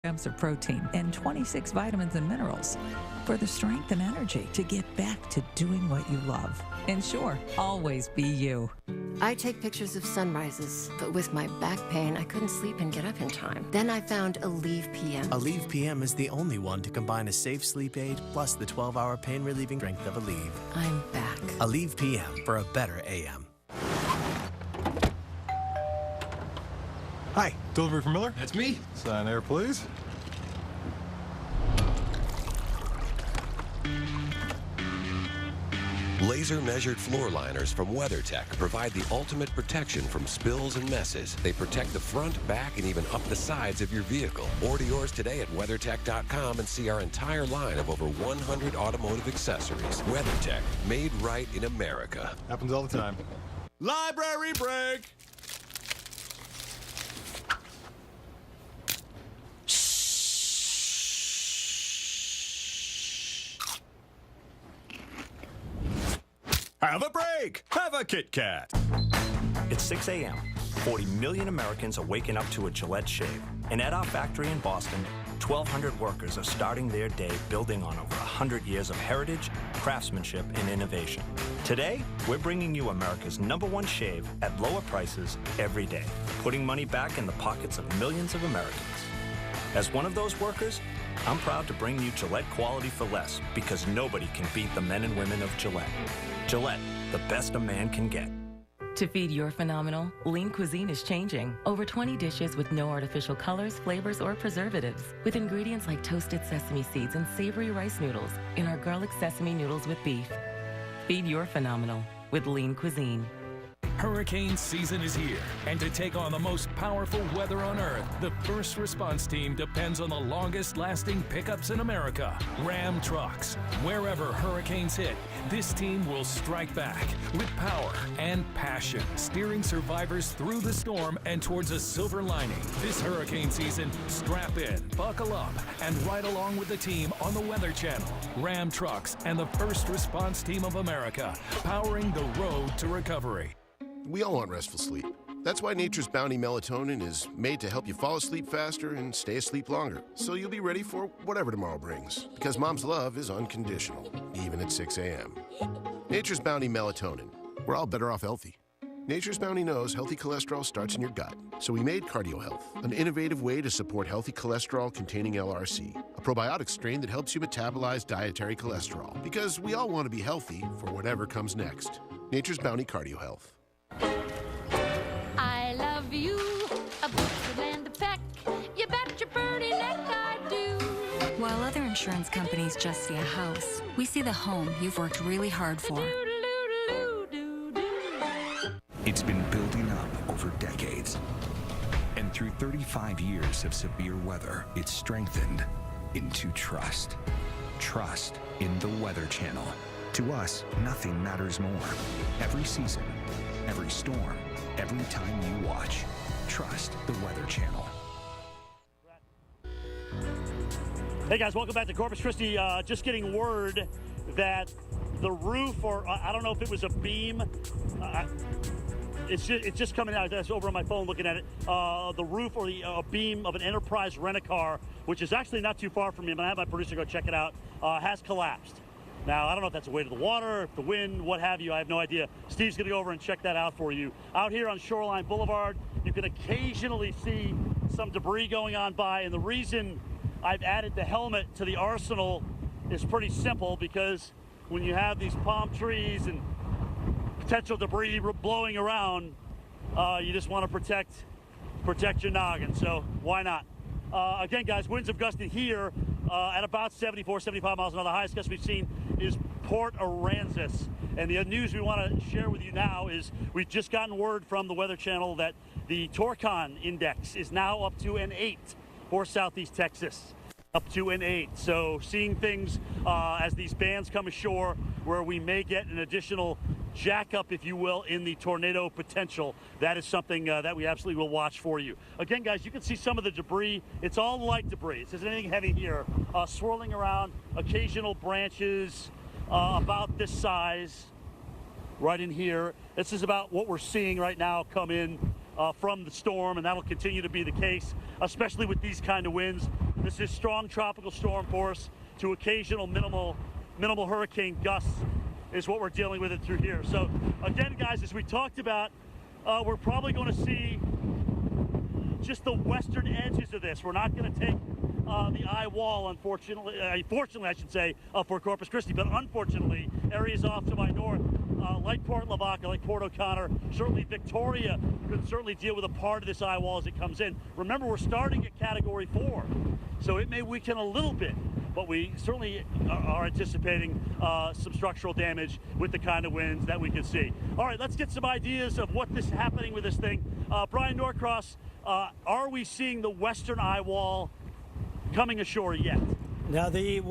grams of protein and 26 vitamins and minerals for the strength and energy to get back to doing what you love. And sure, always be you. I take pictures of sunrises, but with my back pain, I couldn't sleep and get up in time. Then I found Aleve PM. Aleve PM is the only one to combine a safe sleep aid plus the 12-hour pain-relieving strength of Aleve. I'm back. Aleve PM for a better AM. Hi, delivery from Miller? That's me. Sign there, please. Laser-measured floor liners from WeatherTech provide the ultimate protection from spills and messes. They protect the front, back, and even up the sides of your vehicle. Order yours today at WeatherTech.com and see our entire line of over 100 automotive accessories. WeatherTech, made right in America. Happens all the time. Library break. Have a break! Have a Kit Kat! It's 6 a.m. 40 million Americans are waking up to a Gillette shave. And at our factory in Boston, 1,200 workers are starting their day building on over 100 years of heritage, craftsmanship, and innovation. Today, we're bringing you America's #1 shave at lower prices every day, putting money back in the pockets of millions of Americans. As one of those workers, I'm proud to bring you Gillette quality for less, because nobody can beat the men and women of Gillette. Gillette, the best a man can get. To feed your phenomenal, Lean Cuisine is changing. Over 20 dishes with no artificial colors, flavors, or preservatives. With ingredients like toasted sesame seeds and savory rice noodles in our garlic sesame noodles with beef. Feed your phenomenal with Lean Cuisine. Hurricane season is here, and to take on the most powerful weather on Earth, the first response team depends on the longest-lasting pickups in America, Ram trucks. Wherever hurricanes hit, this team will strike back with power and passion, steering survivors through the storm and towards a silver lining. This hurricane season, strap in, buckle up, and ride along with the team on the Weather Channel. Ram trucks and the first response team of America, powering the road to recovery. We all want restful sleep. That's why Nature's Bounty Melatonin is made to help you fall asleep faster and stay asleep longer, so you'll be ready for whatever tomorrow brings. Because mom's love is unconditional, even at 6 a.m. Nature's Bounty Melatonin. We're all better off healthy. Nature's Bounty knows healthy cholesterol starts in your gut, so we made Cardio Health, an innovative way to support healthy cholesterol containing LRC, a probiotic strain that helps you metabolize dietary cholesterol. Because we all want to be healthy for whatever comes next. Nature's Bounty Cardio Health. I love you, a bushel and a peck. You bet your birdie neck I do. While other insurance companies just see a house, we see the home you've worked really hard for. It's been building up over decades. And through 35 years of severe weather, it's strengthened into trust. Trust in the Weather Channel. To us, nothing matters more. Every season, every storm, every time you watch, trust the Weather Channel. Hey guys, welcome back to Corpus Christi. Just getting word that the roof, or I don't know if it was a beam, it's just coming out. That's over on my phone looking at it. The roof or the beam of an Enterprise rent-a-car, which is actually not too far from me. I'm going to have my producer go check it out, has collapsed. Now, I don't know if that's the weight of the water, if the wind, what have you. I have no idea. Steve's going to go over and check that out for you. Out here on Shoreline Boulevard, you can occasionally see some debris going on by. And the reason I've added the helmet to the arsenal is pretty simple, because when you have these palm trees and potential debris blowing around, you just want to protect your noggin. So why not? Again, guys, winds have gusted here at about 74, 75 miles an hour. The highest gust we've seen is Port Aransas. And the news we want to share with you now is we've just gotten word from the Weather Channel that the Torcon index is now up to an 8 for Southeast Texas. Up to an 8. So seeing things as these bands come ashore where we may get an additional jack up, if you will, in the tornado potential. That is something that we absolutely will watch for you. Again, guys, you can see some of the debris. It's all light debris. It isn't anything heavy here. Swirling around, occasional branches about this size right in here. This is about what we're seeing right now come in from the storm, and that'll continue to be the case, especially with these kind of winds. This is strong tropical storm force to occasional minimal hurricane gusts is what we're dealing with it through here. So again, guys, as we talked about, we're probably going to see just the western edges of this. We're not going to take the eye wall, fortunately, I should say, for Corpus Christi, but unfortunately, areas off to my north, like Port Lavaca, like Port O'Connor, certainly Victoria could certainly deal with a part of this eye wall as it comes in. Remember, we're starting at Category 4, so it may weaken a little bit, but we certainly are anticipating some structural damage with the kind of winds that we can see. All right, let's get some ideas of what is happening with this thing. Brian Norcross, are we seeing the western eye wall coming ashore yet? Now the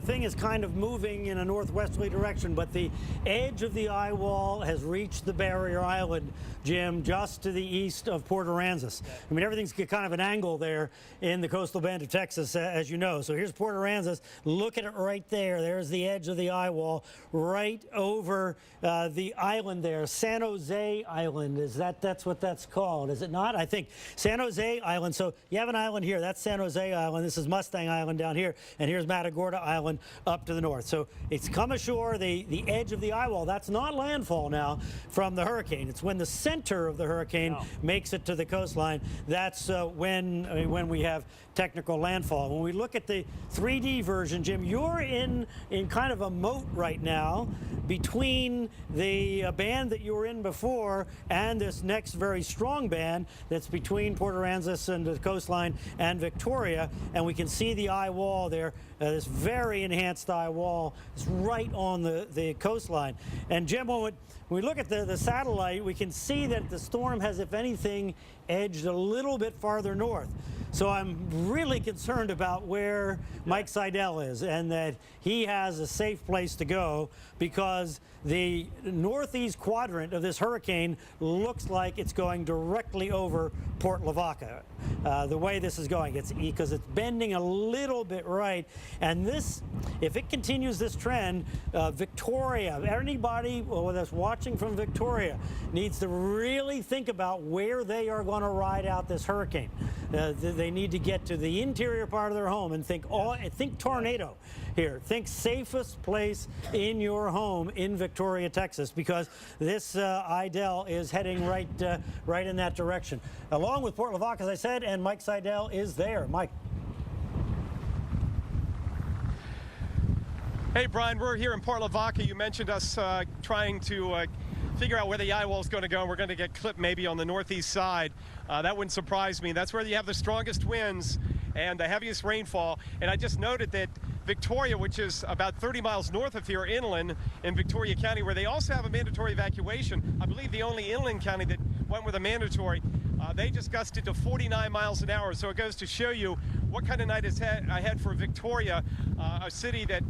thing is kind of moving in a northwesterly direction, but the edge of the eye wall has reached the barrier island, Jim, just to the east of Port Aransas. I mean, everything's kind of an angle there in the coastal bend of Texas, as you know. So here's Port Aransas. Look at it right there. There's the edge of the eye wall right over the island there. San Jose Island, that's what that's called, is it not? I think San Jose Island. So you have an island here. That's San Jose Island. This is Mustang Island down here, and here's Matagorda Island up to the north. So it's come ashore, the edge of the eye wall. That's not landfall now from the hurricane. It's when the center of the hurricane makes it to the coastline. That's when we have technical landfall. When we look at the 3D version, Jim, you're in kind of a moat right now between the band that you were in before and this next very strong band that's between Port Aransas and the coastline and Victoria, and we can see the eye wall there. This very enhanced eye wall is right on the coastline. And Jim, when we look at the satellite, we can see that the storm has, if anything, edged a little bit farther north. So I'm really concerned about where Mike Seidel is, and that he has a safe place to go, because the northeast quadrant of this hurricane looks like it's going directly over Port Lavaca. The way this is going, because it's bending a little bit right, and this, if it continues this trend, Victoria, anybody that's watching from Victoria needs to really think about where they are going to ride out this hurricane. They need to get to the interior part of their home and think tornado here. Think safest place in your home in Victoria, Texas, because this Idel is heading right in that direction. Along with Port Lavaca, as I said, and Mike Seidel is there. Mike. Hey, Brian, we're here in Port Lavaca. You mentioned us trying to figure out where the eye wall is going to go. We're going to get clipped maybe on the northeast side. That wouldn't surprise me. That's where you have the strongest winds and the heaviest rainfall. And I just noted that Victoria, which is about 30 miles north of here, inland in Victoria County, where they also have a mandatory evacuation. I believe the only inland county that went with a mandatory. They just gusted to 49 miles an hour. So it goes to show you what kind of night is ahead for Victoria, a city that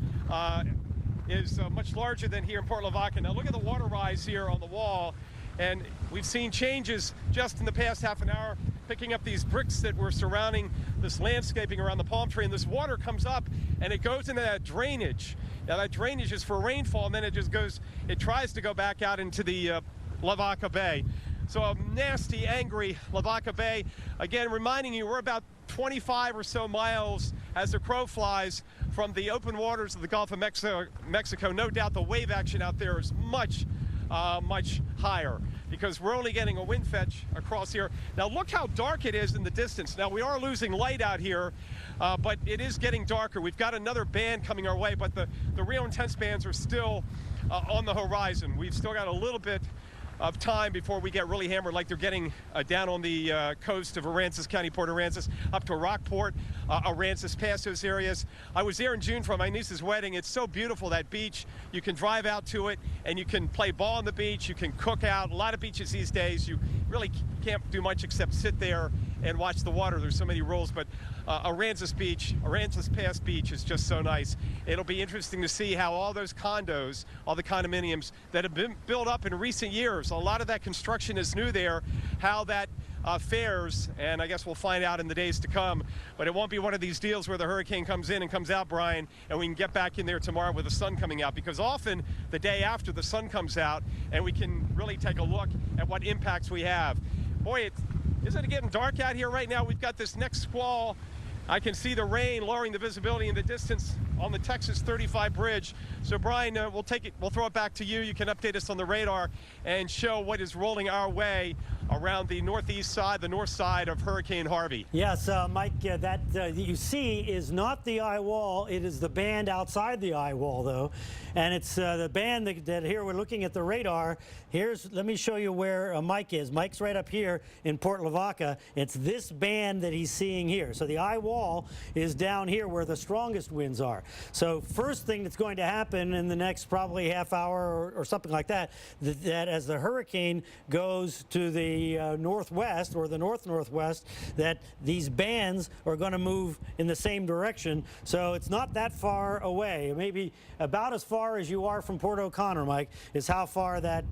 is much larger than here in Port Lavaca. Now look at the water rise here on the wall, and we've seen changes just in the past half an hour, picking up these bricks that were surrounding this landscaping around the palm tree, and this water comes up and it goes into that drainage. Now that drainage is for rainfall, and then it just goes, it tries to go back out into the Lavaca Bay. So a nasty, angry Lavaca Bay. Again, reminding you, we're about 25 or so miles as the crow flies from the open waters of the Gulf of Mexico. No doubt the wave action out there is much higher, because we're only getting a wind fetch across here. Now look how dark it is in the distance. Now we are losing light out here, but it is getting darker. We've got another band coming our way, but the real intense bands are still on the horizon. We've still got a little bit of time before we get really hammered, like they're getting down on the coast of Aransas County, Port Aransas, up to Rockport, Aransas, past those areas. I was there in June for my niece's wedding. It's so beautiful, that beach. You can drive out to it, and you can play ball on the beach. You can cook out. A lot of beaches these days, you really can't do much except sit there and watch the water. There's so many rules, but Aransas Beach, Aransas Pass Beach is just so nice. It'll be interesting to see how all those condos, all the condominiums that have been built up in recent years, a lot of that construction is new there, how that fares, and I guess we'll find out in the days to come. But it won't be one of these deals where the hurricane comes in and comes out, Brian, and we can get back in there tomorrow with the sun coming out, because often the day after the sun comes out, and we can really take a look at what impacts we have. Boy, isn't it getting dark out here right now? We've got this next squall I can see the rain lowering the visibility in the distance on the Texas 35 bridge. So Brian, we'll throw it back to you. You can update us on the radar and show what is rolling our way around the northeast side, the north side of Hurricane Harvey. Yes, Mike, that you see is not the eye wall. It is the band outside the eye wall, though. And it's the band that here we're looking at the radar. Let me show you where Mike is. Mike's right up here in Port Lavaca. It's this band that he's seeing here. So the eye wall is down here where the strongest winds are. So first thing that's going to happen in the next probably half hour or something like that, that as the hurricane goes to the northwest or the northwest, that these bands are going to move in the same direction. So it's not that far away. Maybe about as far as you are from Port O'Connor, Mike, is how far that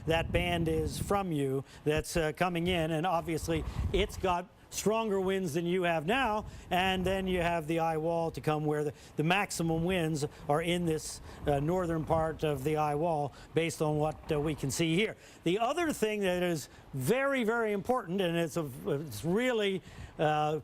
that band is from you that's coming in. And obviously it's got stronger winds than you have now, and then you have the eye wall to come where the maximum winds are in this northern part of the eye wall based on what we can see here. The other thing that is very, very important, and it's really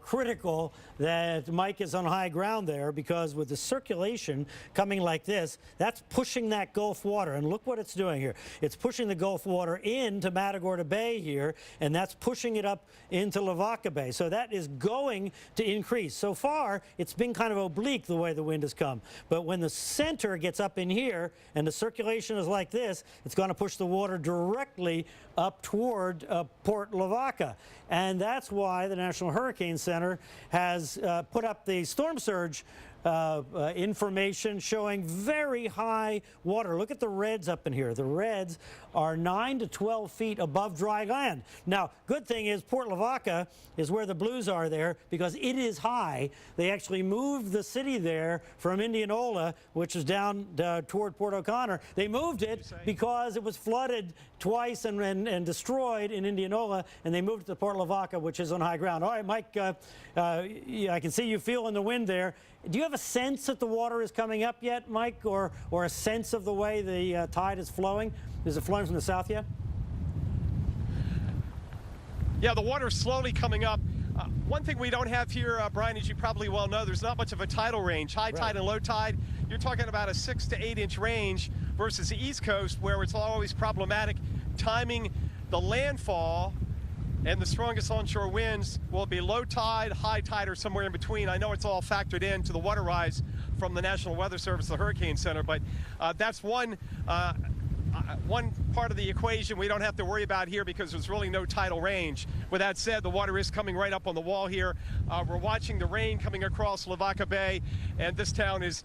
critical that Mike is on high ground there, because with the circulation coming like this, that's pushing that Gulf water. And look what it's doing here. It's pushing the Gulf water into Matagorda Bay here, and that's pushing it up into Lavaca Bay. So that is going to increase. So far, it's been kind of oblique the way the wind has come. But when the center gets up in here and the circulation is like this, it's going to push the water directly up toward Port Lavaca. And that's why the National Hurricane Center has put up the storm surge information showing very high water. Look at the reds up in here. The reds are 9 to 12 feet above dry land. Now, good thing is Port Lavaca is where the blues are there, because it is high. They actually moved the city there from Indianola, which is down toward Port O'Connor. They moved it because it was flooded twice and destroyed in Indianola, and they moved it to Port Lavaca, which is on high ground. All right, Mike, I can see you feeling the wind there. Do you have a sense that the water is coming up yet, Mike, or a sense of the way the tide is flowing? Is it flowing from the south yet? Yeah, the water's slowly coming up. One thing we don't have here, Brian, as you probably well know, there's not much of a tidal range. High tide and low tide, you're talking about a 6 to 8 inch range versus the East Coast, where it's always problematic timing the landfall. And the strongest onshore winds will be low tide, high tide, or somewhere in between. I know it's all factored into the water rise from the National Weather Service, the Hurricane Center, but that's one part of the equation we don't have to worry about here, because there's really no tidal range. With that said, the water is coming right up on the wall here. We're watching the rain coming across Lavaca Bay, and this town is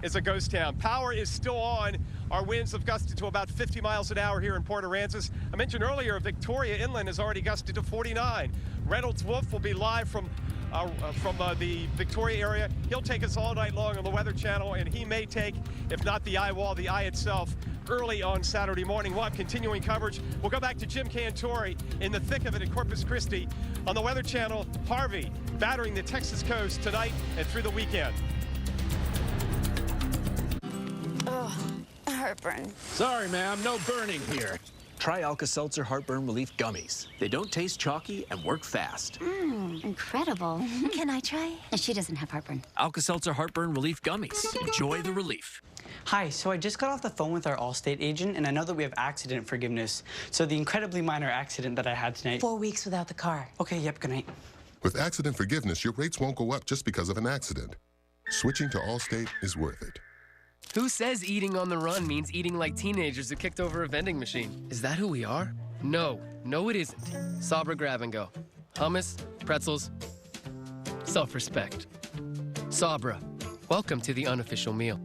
a ghost town. Power is still on. Our winds have gusted to about 50 miles an hour here in Port Aransas. I mentioned earlier, Victoria Inland has already gusted to 49. Reynolds Wolf will be live from the Victoria area. He'll take us all night long on the Weather Channel, and he may take, if not the eye wall, the eye itself, early on Saturday morning. We'll have continuing coverage. We'll go back to Jim Cantori in the thick of it in Corpus Christi on the Weather Channel. Harvey battering the Texas coast tonight and through the weekend. Oh, heartburn. Sorry, ma'am, no burning here. Try Alka-Seltzer Heartburn Relief Gummies. They don't taste chalky and work fast. Incredible. Can I try? She doesn't have heartburn. Alka-Seltzer Heartburn Relief Gummies. Enjoy the relief. Hi, so I just got off the phone with our Allstate agent, and I know that we have accident forgiveness. So the incredibly minor accident that I had tonight. 4 weeks without the car. Okay, yep, good night. With accident forgiveness, your rates won't go up just because of an accident. Switching to Allstate is worth it. Who says eating on the run means eating like teenagers who kicked over a vending machine? Is that who we are? No, it isn't. Sabra Grab and Go. Hummus, pretzels, self-respect. Sabra, welcome to the unofficial meal.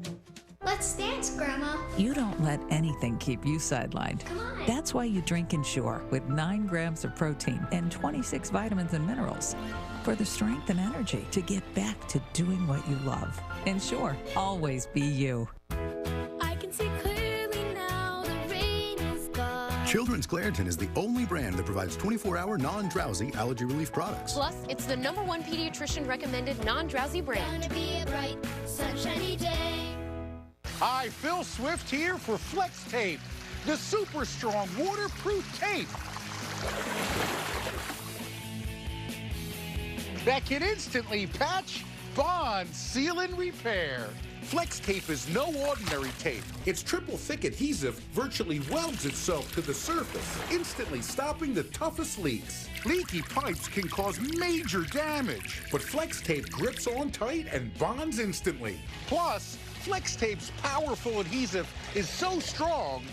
Let's dance, Grandma. You don't let anything keep you sidelined. Come on. That's why you drink Ensure with 9 grams of protein and 26 vitamins and minerals for the strength and energy to get back to doing what you love. Ensure, always be you. I can see clearly now, the rain is gone. Children's Claritin is the only brand that provides 24-hour non-drowsy allergy relief products. Plus, it's the #1 pediatrician-recommended non-drowsy brand. Gonna be a bright, sunshiny day. Hi, Phil Swift here for Flex Tape, the super strong waterproof tape. that can instantly patch, bond, seal, and repair. Flex tape is no ordinary tape. Its triple thick adhesive virtually welds itself to the surface, instantly stopping the toughest leaks. Leaky pipes can cause major damage, but Flex tape grips on tight and bonds instantly. Plus, Flex tape's powerful adhesive is so strong,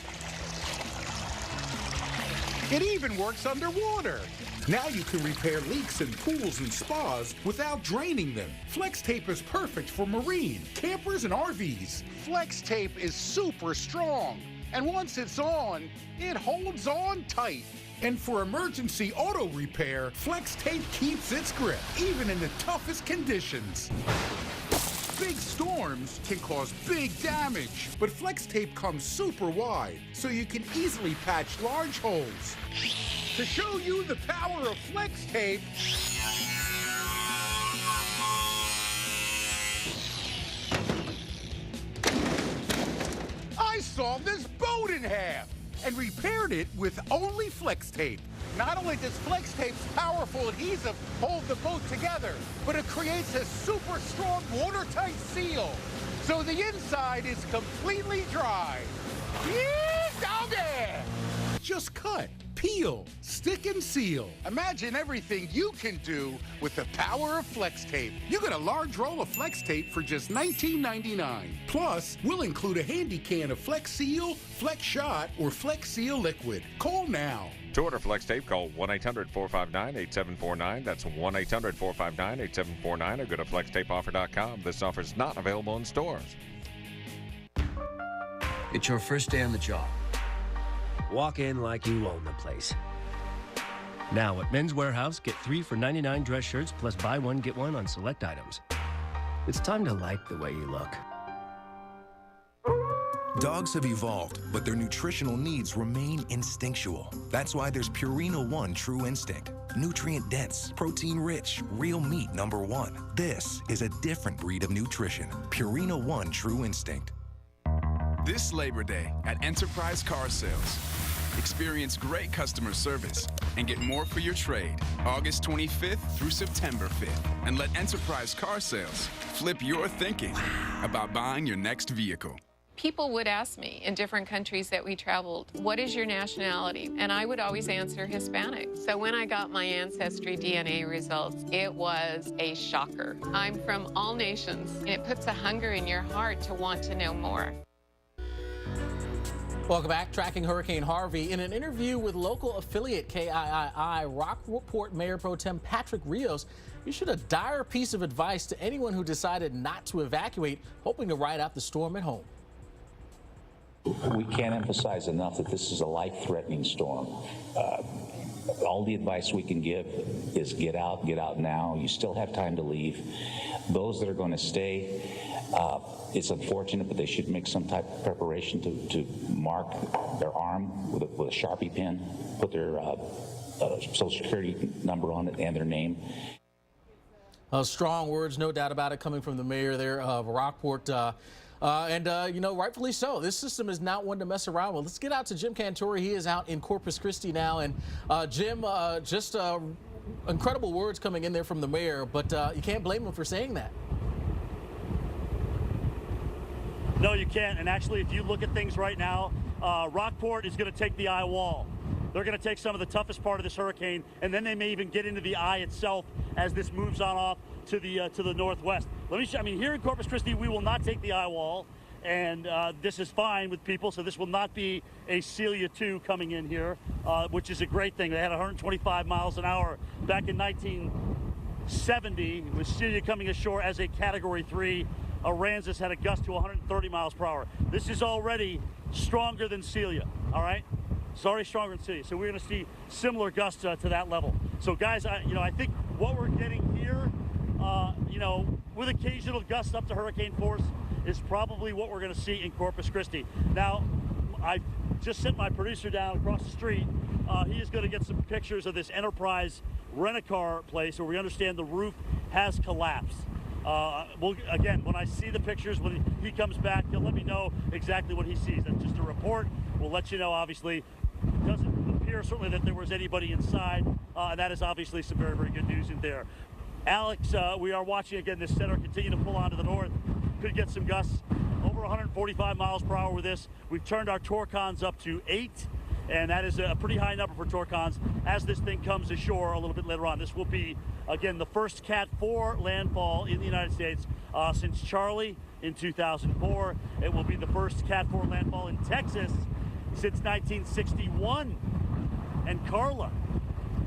it even works underwater. Now you can repair leaks in pools and spas without draining them. Flex tape is perfect for marine, campers, and RVs. Flex tape is super strong, and once it's on, it holds on tight. And for emergency auto repair, Flex tape keeps its grip, even in the toughest conditions. Big storms can cause big damage, but Flex tape comes super wide, so you can easily patch large holes. To show you the power of Flex tape, I sawed this boat in half and repaired it with only Flex tape. Not only does Flex tape's powerful adhesive hold the boat together, but it creates a super strong watertight seal, so the inside is completely dry. Yeah, doggy! Just cut, peel, stick, and seal. Imagine everything you can do with the power of Flex tape. You get a large roll of Flex tape for just $19.99. Plus, we'll include a handy can of Flex Seal, Flex Shot, or Flex Seal Liquid. Call now. To order Flex tape, call 1-800-459-8749. That's 1-800-459-8749, or go to flextapeoffer.com. This offer is not available in stores. It's your first day on the job. Walk in like you own the place. Now at Men's Warehouse, get 3 for $99 dress shirts plus buy one, get one on select items. It's time to like the way you look. Dogs have evolved, but their nutritional needs remain instinctual. That's why there's Purina One True Instinct. Nutrient-dense, protein-rich, real meat #1. This is a different breed of nutrition. Purina One True Instinct. This Labor Day at Enterprise Car Sales. Experience great customer service and get more for your trade August 25th through September 5th. And let Enterprise Car Sales flip your thinking about buying your next vehicle. People would ask me in different countries that we traveled, what is your nationality? And I would always answer Hispanic. So when I got my Ancestry DNA results, it was a shocker. I'm from all nations, and it puts a hunger in your heart to want to know more. Welcome back. Tracking Hurricane Harvey. In an interview with local affiliate KIII, Rockport Mayor Pro Tem Patrick Rios issued a dire piece of advice to anyone who decided not to evacuate, hoping to ride out the storm at home. We can't emphasize enough that this is a life-threatening storm. All the advice we can give is get out now. You still have time to leave. Those that are going to stay, it's unfortunate, but they should make some type of preparation to mark their arm with a Sharpie pen, put their Social Security number on it and their name. Strong words, no doubt about it, coming from the mayor there of Rockport. You know, rightfully so. This system is not one to mess around with. Let's get out to Jim Cantore. He is out in Corpus Christi now. And Jim, just incredible words coming in there from the mayor, but you can't blame him for saying that. No, you can't. And actually, if you look at things right now, Rockport is going to take the eye wall. They're going to take some of the toughest part of this hurricane, and then they may even get into the eye itself as this moves on off to the northwest. Let me show. I mean, here in Corpus Christi, we will not take the eye wall, and this is fine with people. So this will not be a Celia 2 coming in here, which is a great thing. They had 125 miles an hour back in 1970 with Celia coming ashore as a Category 3. Aransas had a gust to 130 miles per hour. This is already stronger than Celia. All right. It's already stronger than Celia, so we're going to see similar gusts to that level. So, guys, I think what we're getting here, with occasional gusts up to hurricane force, is probably what we're going to see in Corpus Christi. Now, I just sent my producer down across the street. He is going to get some pictures of this Enterprise rent-a-car place where we understand the roof has collapsed. Again, when I see the pictures, when he comes back, he'll let me know exactly what he sees. That's just a report. We'll let you know, obviously. It doesn't appear certainly that there was anybody inside, and that is obviously some very, very good news in there. Alex, we are watching again this center continue to pull on to the north. Could get some gusts over 145 miles per hour with this. We've turned our torcons up to 8, and that is a pretty high number for torcons as this thing comes ashore a little bit later on. This will be, again, the first Cat 4 landfall in the United States since Charlie in 2004. It will be the first Cat 4 landfall in Texas since 1961 and Carla.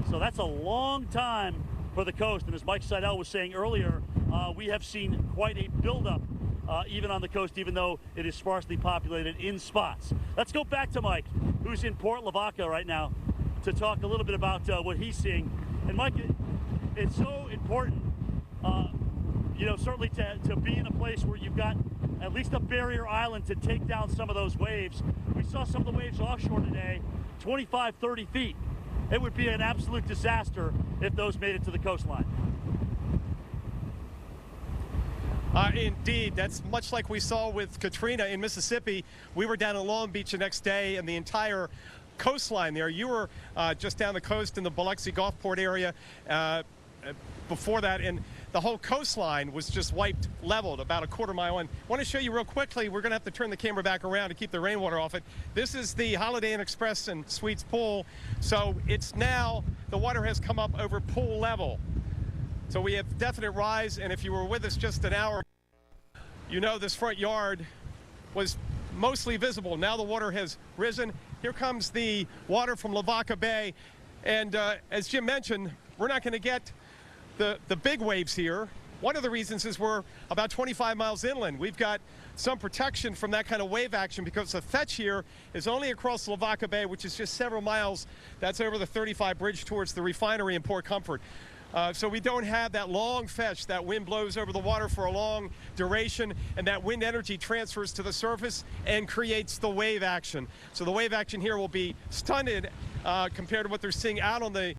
So that's a long time for the coast. And as Mike Seidel was saying earlier, we have seen quite a buildup even on the coast, even though it is sparsely populated in spots. Let's go back to Mike, who's in Port Lavaca right now, to talk a little bit about what he's seeing. And Mike, it's so important, you know, certainly to be in a place where you've got at least a barrier island to take down some of those waves. We saw some of the waves offshore today, 25, 30 feet. It would be an absolute disaster if those made it to the coastline. Indeed, that's much like we saw with Katrina in Mississippi. We were down in Long Beach the next day, and the entire coastline there. You were just down the coast in the Biloxi Gulfport area before that, and the whole coastline was just wiped, leveled about a quarter mile in. I want to show you real quickly. We're going to have to turn the camera back around to keep the rainwater off it. This is the Holiday Inn Express and Suites pool. So it's now, the water has come up over pool level. So we have definite rise, and if you were with us just an hour, you know this front yard was mostly visible. Now the water has risen. Here comes the water from Lavaca Bay. And as Jim mentioned, we're not going to get the big waves here. One of the reasons is we're about 25 miles inland. We've got some protection from that kind of wave action because the fetch here is only across Lavaca Bay, which is just several miles. That's over the 35 bridge towards the refinery in Port Comfort. So we don't have that long fetch. That wind blows over the water for a long duration, and that wind energy transfers to the surface and creates the wave action. So the wave action here will be stunted compared to what they're seeing out on the